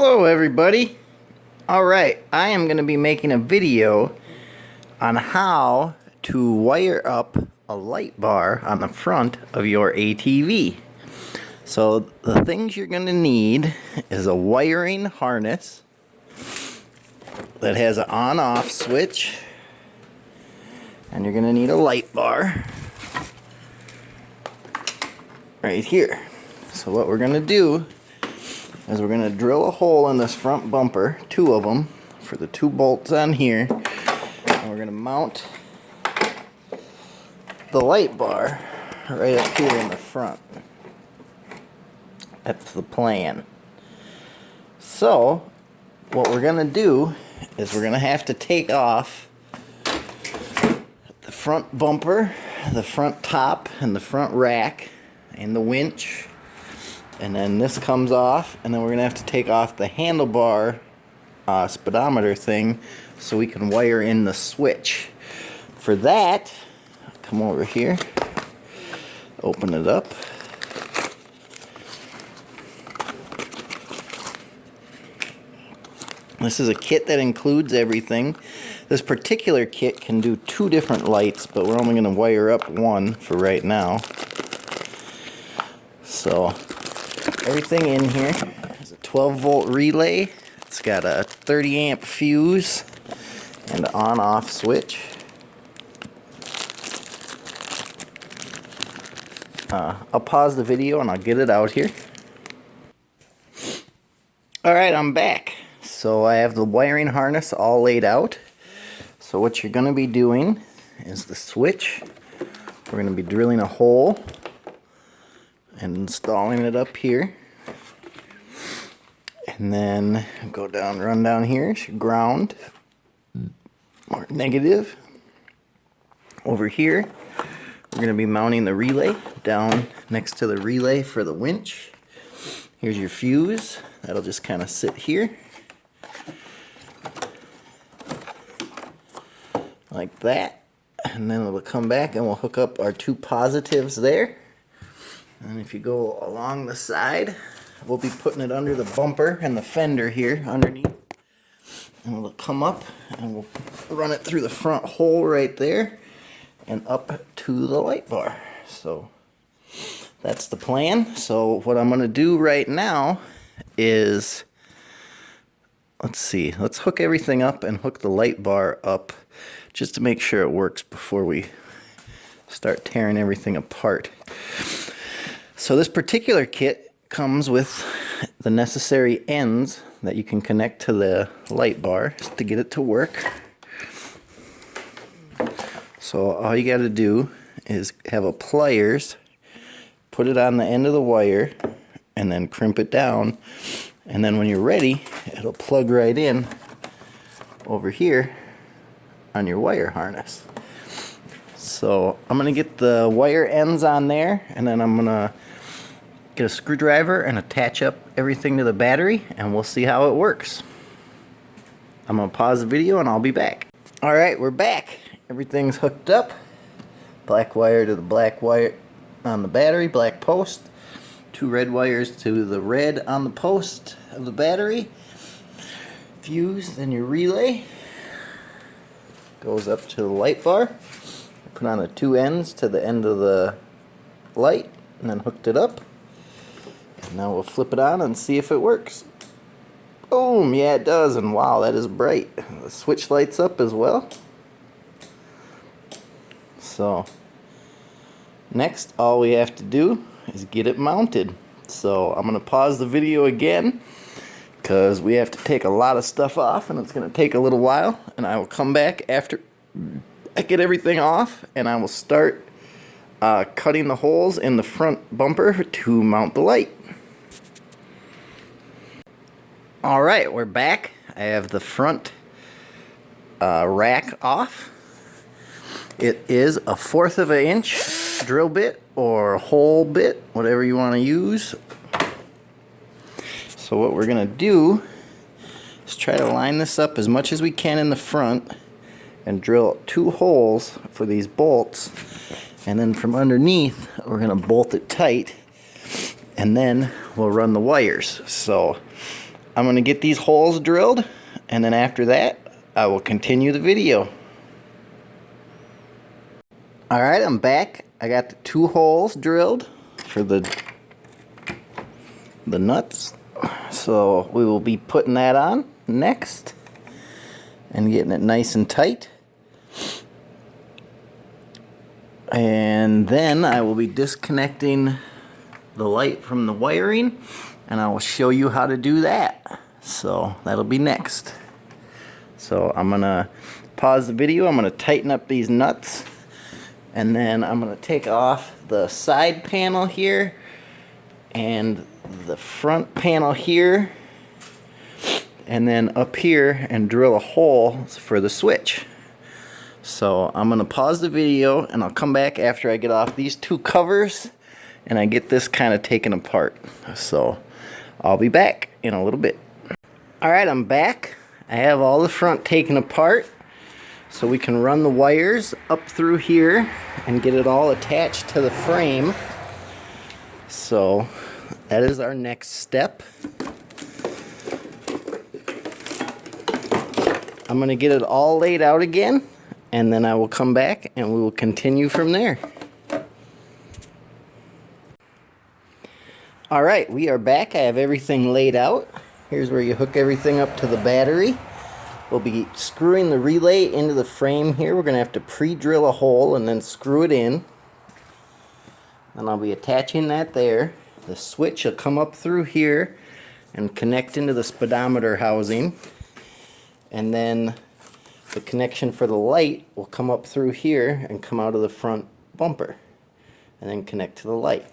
Hello everybody. Alright, I am going to be making a video on how to wire up a light bar on the front of your ATV. So the things you're going to need is a wiring harness that has an on-off switch, and you're going to need a light bar right here. So what we're going to do is we're going to drill a hole in this front bumper, 2 of them, for the 2 bolts on here, and we're going to mount the light bar right up here in the front. That's the plan. So what we're going to do is we're going to have to take off the front bumper, the front top, and the front rack, and the winch. And then this comes off, and then we're going to have to take off the handlebar speedometer thing so we can wire in the switch. For that, come over here, open it up. This is a kit that includes everything. This particular kit can do 2 different lights, but we're only going to wire up 1 for right now. So everything in here is a 12-volt relay. It's got a 30-amp fuse and an on-off switch. I'll pause the video and I'll get it out here. Alright, I'm back. So I have the wiring harness all laid out. So what you're going to be doing is the switch. We're going to be drilling a hole and installing it up here. And then go down, run down here, it's your ground, or negative. Over here, we're going to be mounting the relay down next to the relay for the winch. Here's your fuse. That'll just kind of sit here. Like that. And then it'll come back and we'll hook up our 2 positives there. And if you go along the side, we'll be putting it under the bumper and the fender here underneath. And it'll come up and we'll run it through the front hole right there and up to the light bar. So that's the plan. So what I'm going to do right now is, let's hook everything up and hook the light bar up just to make sure it works before we start tearing everything apart. So this particular kit comes with the necessary ends that you can connect to the light bar just to get it to work. So all you got to do is have a pliers, put it on the end of the wire, and then crimp it down. And then when you're ready, it'll plug right in over here on your wire harness. So I'm going to get the wire ends on there, and then I'm going to get a screwdriver and attach up everything to the battery, and we'll see how it works. I'm going to pause the video and I'll be back. Alright, we're back. Everything's hooked up. Black wire to the black wire on the battery, black post. 2 red wires to the red on the post of the battery. Fuse, then your relay goes up to the light bar. Put on the 2 ends to the end of the light and then hooked it up. And now we'll flip it on and see if it works. Boom! Yeah, it does, and wow, that is bright. The switch lights up as well. So next, all we have to do is get it mounted. So I'm going to pause the video again because we have to take a lot of stuff off and it's going to take a little while, and I will come back after I get everything off and I will start cutting the holes in the front bumper to mount the light. Alright, we're back. I have the front rack off. It is a 1/4 of an inch drill bit or hole bit, whatever you want to use. So what we're going to do is try to line this up as much as we can in the front and drill 2 holes for these bolts, and then from underneath we're going to bolt it tight, and then we'll run the wires. So I'm going to get these holes drilled, and then after that, I will continue the video. Alright, I'm back. I got the 2 holes drilled for the nuts. So we will be putting that on next and getting it nice and tight. And then I will be disconnecting the light from the wiring, and I will show you how to do that. So that'll be next. So I'm gonna pause the video. I'm gonna tighten up these nuts, and then I'm gonna take off the side panel here and the front panel here, and then up here, and drill a hole for the switch. So I'm gonna pause the video, and I'll come back after I get off these 2 covers and I get this kind of taken apart. So I'll be back in a little bit. Alright, I'm back. I have all the front taken apart, so we can run the wires up through here and get it all attached to the frame. So that is our next step. I'm going to get it all laid out again, and then I will come back and we will continue from there. Alright, we are back. I have everything laid out. Here's where you hook everything up to the battery. We'll be screwing the relay into the frame here. We're going to have to pre-drill a hole and then screw it in. And I'll be attaching that there. The switch will come up through here and connect into the speedometer housing. And then the connection for the light will come up through here and come out of the front bumper and then connect to the light.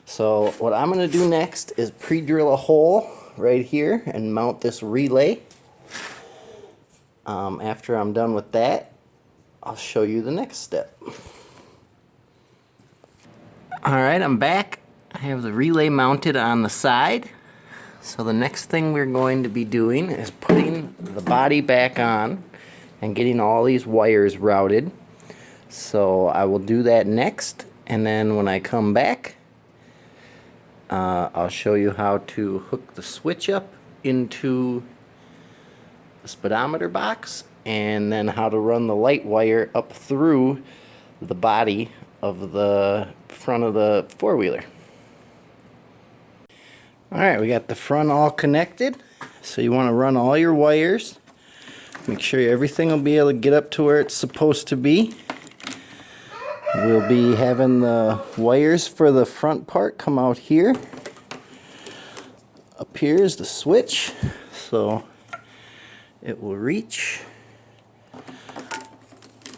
So what I'm going to do next is pre-drill a hole right here and mount this relay. After I'm done with that, I'll show you the next step. Alright, I'm back. I have the relay mounted on the side. So the next thing we're going to be doing is putting the body back on and getting all these wires routed. So I will do that next, and then when I come back, I'll show you how to hook the switch up into the speedometer box, and then how to run the light wire up through the body of the front of the 4-wheeler. Alright, we got the front all connected. So you want to run all your wires. Make sure everything will be able to get up to where it's supposed to be. We'll be having the wires for the front part come out here. Up here is the switch, so it will reach.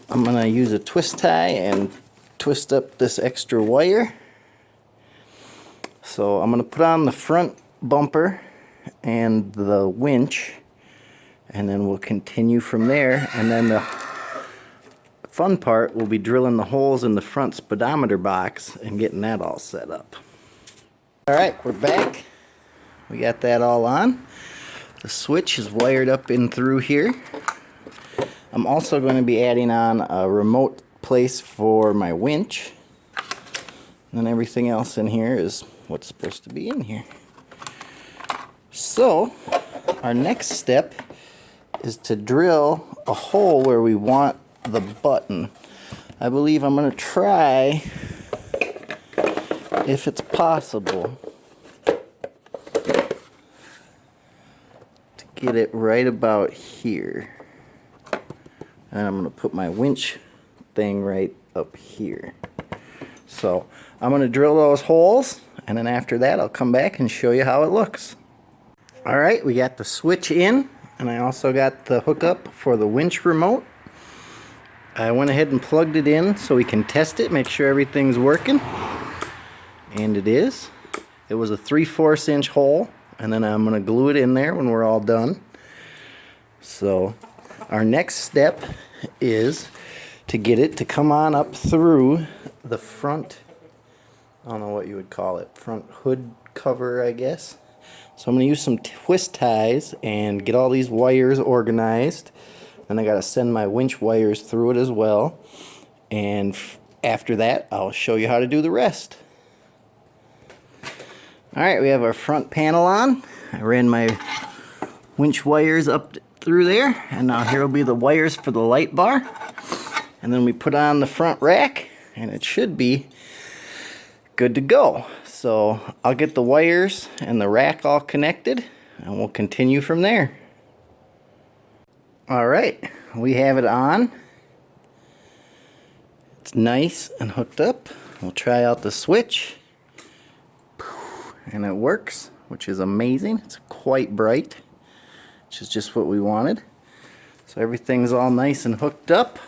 I'm going to use a twist tie and twist up this extra wire. So I'm going to put on the front bumper and the winch, and then we'll continue from there. And then the fun part will be drilling the holes in the front speedometer box and getting that all set up. Alright, we're back. We got that all on. The switch is wired up in through here. I'm also going to be adding on a remote place for my winch. And then everything else in here is what's supposed to be in here. So, our next step is to drill a hole where we want the button. I believe I'm going to try, if it's possible, to get it right about here. And I'm going to put my winch thing right up here. So I'm going to drill those holes, and then after that I'll come back and show you how it looks. Alright, we got the switch in, and I also got the hookup for the winch remote. I went ahead and plugged it in so we can test it, make sure everything's working. And it is. It was a 3/4 inch hole, and then I'm going to glue it in there when we're all done. So our next step is to get it to come on up through the front, I don't know what you would call it, front hood cover, I guess. So I'm going to use some twist ties and get all these wires organized. And I got to send my winch wires through it as well. And after that, I'll show you how to do the rest. Alright, we have our front panel on. I ran my winch wires up through there, and now here will be the wires for the light bar. And then we put on the front rack, and it should be good to go. So I'll get the wires and the rack all connected, and we'll continue from there. Alright, we have it on. It's nice and hooked up. We'll try out the switch. And it works, which is amazing. It's quite bright, which is just what we wanted. So everything's all nice and hooked up.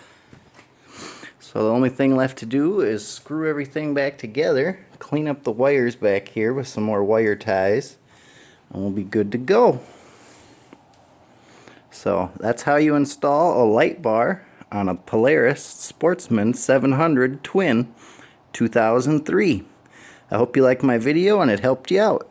So the only thing left to do is screw everything back together, clean up the wires back here with some more wire ties, and we'll be good to go. So that's how you install a light bar on a Polaris Sportsman 700 Twin 2003. I hope you liked my video and it helped you out.